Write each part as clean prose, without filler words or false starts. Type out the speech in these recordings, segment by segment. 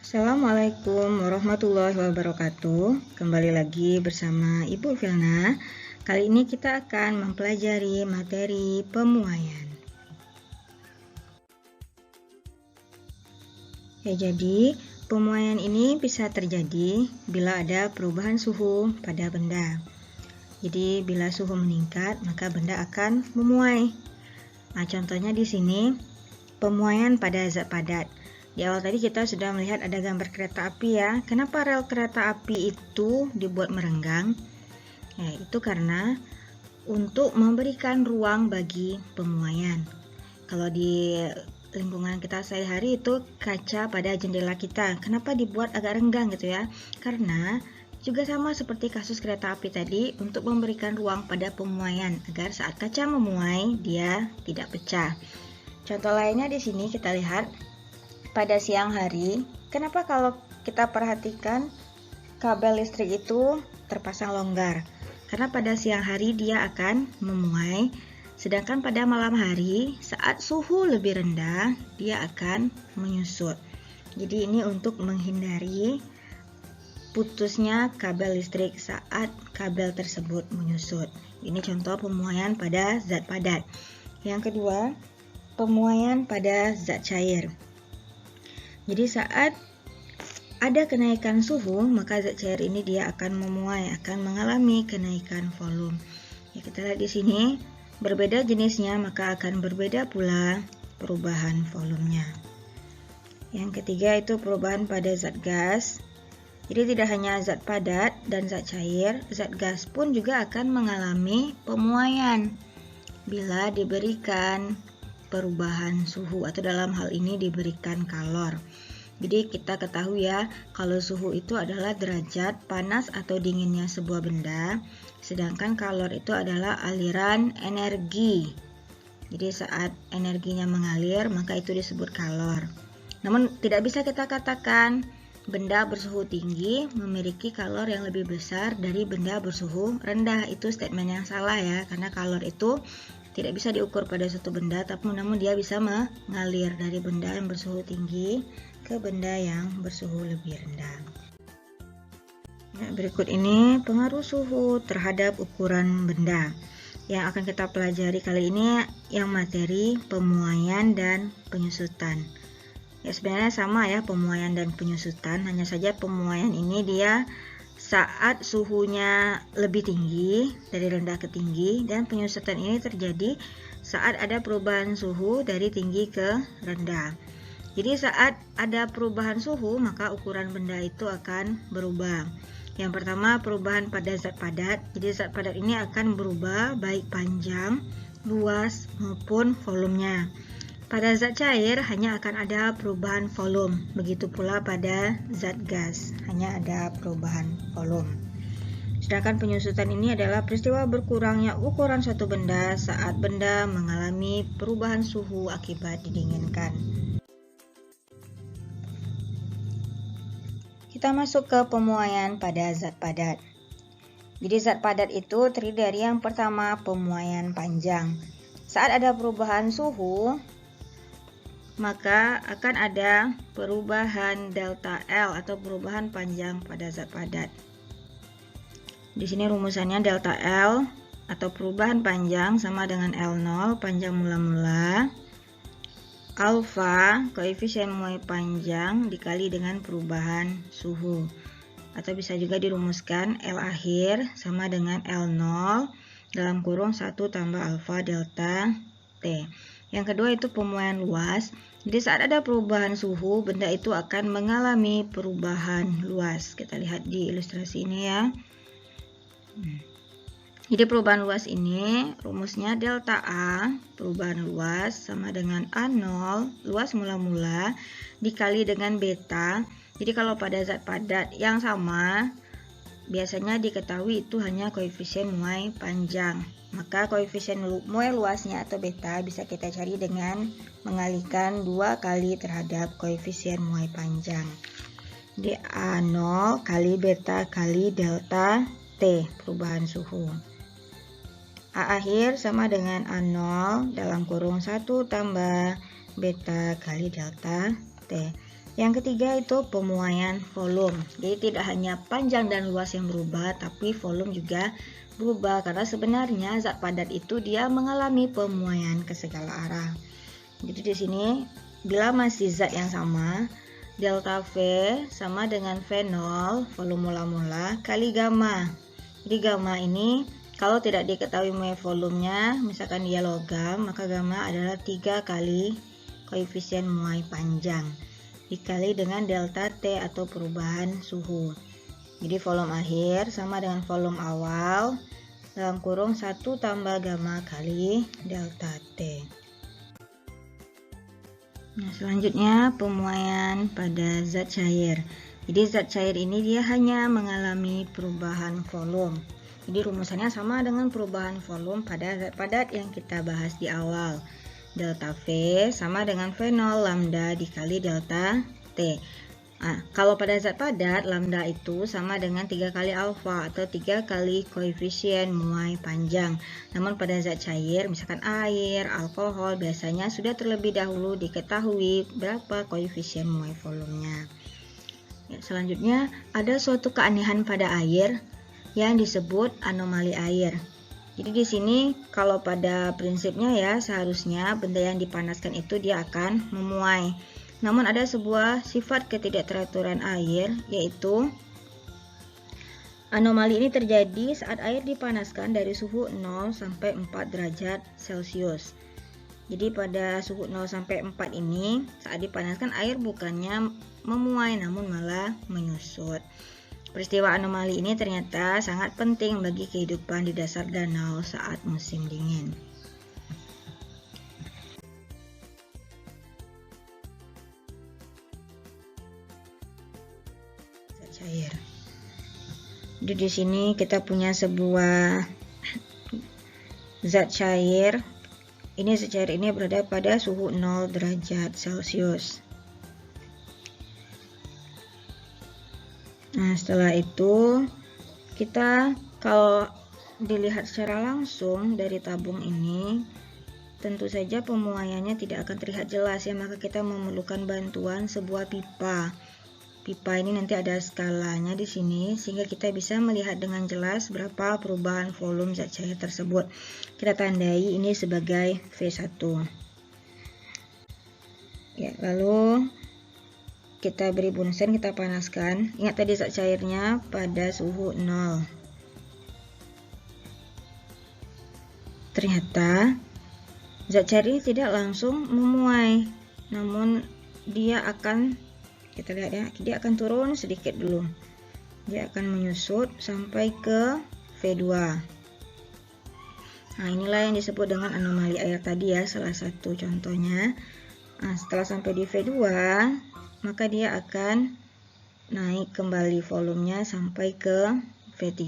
Assalamualaikum warahmatullahi wabarakatuh. Kembali lagi bersama Ibu Vilna. Kali ini kita akan mempelajari materi pemuaian. Jadi pemuaian ini bisa terjadi bila ada perubahan suhu pada benda. Jadi bila suhu meningkat, maka benda akan memuai. Nah, contohnya di sini pemuaian pada zat padat. Di awal tadi kita sudah melihat ada gambar kereta api ya. Kenapa rel kereta api itu dibuat merenggang? Ya, itu karena untuk memberikan ruang bagi pemuaian. Kalau di lingkungan kita sehari-hari itu kaca pada jendela kita, kenapa dibuat agak renggang gitu ya? Karena juga sama seperti kasus kereta api tadi, untuk memberikan ruang pada pemuaian agar saat kaca memuai dia tidak pecah. Contoh lainnya di sini kita lihat pada siang hari, kenapa kalau kita perhatikan kabel listrik itu terpasang longgar? Karena pada siang hari dia akan memuai, sedangkan pada malam hari saat suhu lebih rendah dia akan menyusut. Jadi ini untuk menghindari putusnya kabel listrik saat kabel tersebut menyusut. Ini contoh pemuaian pada zat padat. Yang kedua, pemuaian pada zat cair. Jadi saat ada kenaikan suhu, maka zat cair ini dia akan memuai, akan mengalami kenaikan volume. Ya, kita lihat di sini berbeda jenisnya, maka akan berbeda pula perubahan volumenya. Yang ketiga itu perubahan pada zat gas. Jadi tidak hanya zat padat dan zat cair, zat gas pun juga akan mengalami pemuaian bila diberikan perubahan suhu atau dalam hal ini diberikan kalor. Jadi kita ketahui ya, kalau suhu itu adalah derajat panas atau dinginnya sebuah benda, sedangkan kalor itu adalah aliran energi. Jadi saat energinya mengalir, maka itu disebut kalor. Namun tidak bisa kita katakan benda bersuhu tinggi memiliki kalor yang lebih besar dari benda bersuhu rendah. Itu statement yang salah ya, karena kalor itu tidak bisa diukur pada suatu benda, tapi namun dia bisa mengalir dari benda yang bersuhu tinggi ke benda yang bersuhu lebih rendah. Nah, berikut ini pengaruh suhu terhadap ukuran benda. Yang akan kita pelajari kali ini yang materi pemuaian dan penyusutan. Ya sebenarnya sama ya, pemuaian dan penyusutan, hanya saja pemuaian ini dia saat suhunya lebih tinggi dari rendah ke tinggi, dan penyusutan ini terjadi saat ada perubahan suhu dari tinggi ke rendah. Jadi saat ada perubahan suhu, maka ukuran benda itu akan berubah. Yang pertama, perubahan pada zat padat. Jadi zat padat ini akan berubah baik panjang, luas maupun volumenya. Pada zat cair hanya akan ada perubahan volume, begitu pula pada zat gas hanya ada perubahan volume. Sedangkan penyusutan ini adalah peristiwa berkurangnya ukuran suatu benda saat benda mengalami perubahan suhu akibat didinginkan. Kita masuk ke pemuaian pada zat padat. Jadi zat padat itu terdiri dari yang pertama pemuaian panjang. Saat ada perubahan suhu, maka akan ada perubahan delta L atau perubahan panjang pada zat padat. Di sini rumusannya delta L atau perubahan panjang sama dengan L0 panjang mula-mula, alfa koefisien muai panjang dikali dengan perubahan suhu. Atau bisa juga dirumuskan L akhir sama dengan L0 dalam kurung 1 tambah alfa delta T. Yang kedua itu pemuaian luas. Jadi saat ada perubahan suhu, benda itu akan mengalami perubahan luas. Kita lihat di ilustrasi ini ya. Jadi perubahan luas ini rumusnya delta A, perubahan luas sama dengan A0, luas mula-mula, dikali dengan beta. Jadi kalau pada zat padat yang sama, biasanya diketahui itu hanya koefisien muai panjang. Maka koefisien muai luasnya atau beta bisa kita cari dengan mengalihkan 2 kali terhadap koefisien muai panjang. Jadi A0 kali beta kali delta T, perubahan suhu. A akhir sama dengan A0 dalam kurung 1 tambah beta kali delta T. Yang ketiga itu pemuaian volume. Jadi tidak hanya panjang dan luas yang berubah, tapi volume juga berubah karena sebenarnya zat padat itu dia mengalami pemuaian ke segala arah. Jadi di sini bila masih zat yang sama, delta V sama dengan V0 volume mula-mula kali gamma. Jadi gamma ini kalau tidak diketahui muai volumenya, misalkan dia logam, maka gamma adalah 3 kali koefisien muai panjang dikali dengan delta T atau perubahan suhu. Jadi volume akhir sama dengan volume awal dalam kurung 1 tambah gamma kali delta T. Nah, selanjutnya pemuaian pada zat cair. Jadi zat cair ini dia hanya mengalami perubahan volume. Jadi rumusannya sama dengan perubahan volume pada zat padat yang kita bahas di awal. Delta V sama dengan V0 lambda dikali delta T. Nah, kalau pada zat padat, lambda itu sama dengan 3 kali alfa atau 3 kali koefisien muai panjang. Namun pada zat cair, misalkan air, alkohol, biasanya sudah terlebih dahulu diketahui berapa koefisien muai volumenya. Ya, selanjutnya, ada suatu keanehan pada air yang disebut anomali air. Jadi di sini kalau pada prinsipnya ya seharusnya benda yang dipanaskan itu dia akan memuai. Namun ada sebuah sifat ketidakteraturan air, yaitu anomali ini terjadi saat air dipanaskan dari suhu 0 sampai 4 derajat Celcius. Jadi pada suhu 0 sampai 4 ini saat dipanaskan air bukannya memuai namun malah menyusut. Peristiwa anomali ini ternyata sangat penting bagi kehidupan di dasar danau saat musim dingin. Zat cair. Jadi di sini kita punya sebuah zat cair. Ini zat cair ini berada pada suhu 0 derajat Celcius. Nah, setelah itu kita kalau dilihat secara langsung dari tabung ini, tentu saja pemuaiannya tidak akan terlihat jelas ya, maka kita memerlukan bantuan sebuah pipa. Pipa ini nanti ada skalanya di sini sehingga kita bisa melihat dengan jelas berapa perubahan volume zat cair tersebut. Kita tandai ini sebagai V1. Ya, lalu kita beri bunsen, kita panaskan. Ingat tadi zat cairnya pada suhu 0. Ternyata zat cair ini tidak langsung memuai, namun dia akan, kita lihat ya, dia akan turun sedikit dulu. Dia akan menyusut sampai ke V2. Nah, inilah yang disebut dengan anomali air tadi ya, salah satu contohnya. Nah, setelah sampai di V2, maka dia akan naik kembali volumenya sampai ke V3.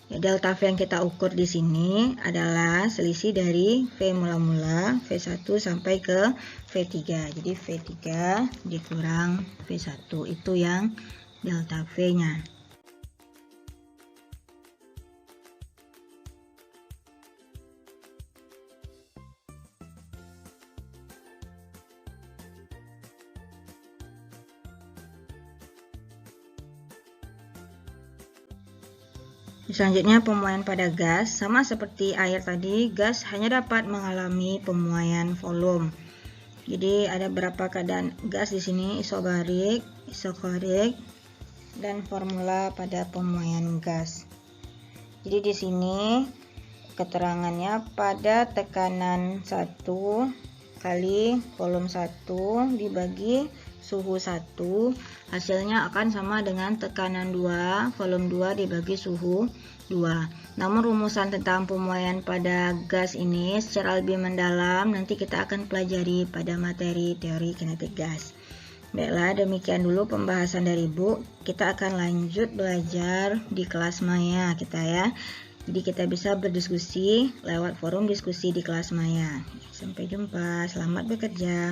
Ya, delta V yang kita ukur di sini adalah selisih dari V mula-mula V1 sampai ke V3. Jadi V3 dikurang V1 itu yang delta V-nya. Selanjutnya pemuaian pada gas, sama seperti air tadi, gas hanya dapat mengalami pemuaian volume. Jadi ada beberapa keadaan gas di sini, isobarik, isokorik, dan formula pada pemuaian gas. Jadi di sini keterangannya pada tekanan 1 kali volume 1 dibagi suhu 1, hasilnya akan sama dengan tekanan 2 volume 2 dibagi suhu 2. Namun rumusan tentang pemuaian pada gas ini secara lebih mendalam nanti kita akan pelajari pada materi teori kinetik gas. Baiklah, demikian dulu pembahasan dari Bu. Kita akan lanjut belajar di kelas maya kita ya. Jadi kita bisa berdiskusi lewat forum diskusi di kelas maya. Sampai jumpa, selamat bekerja.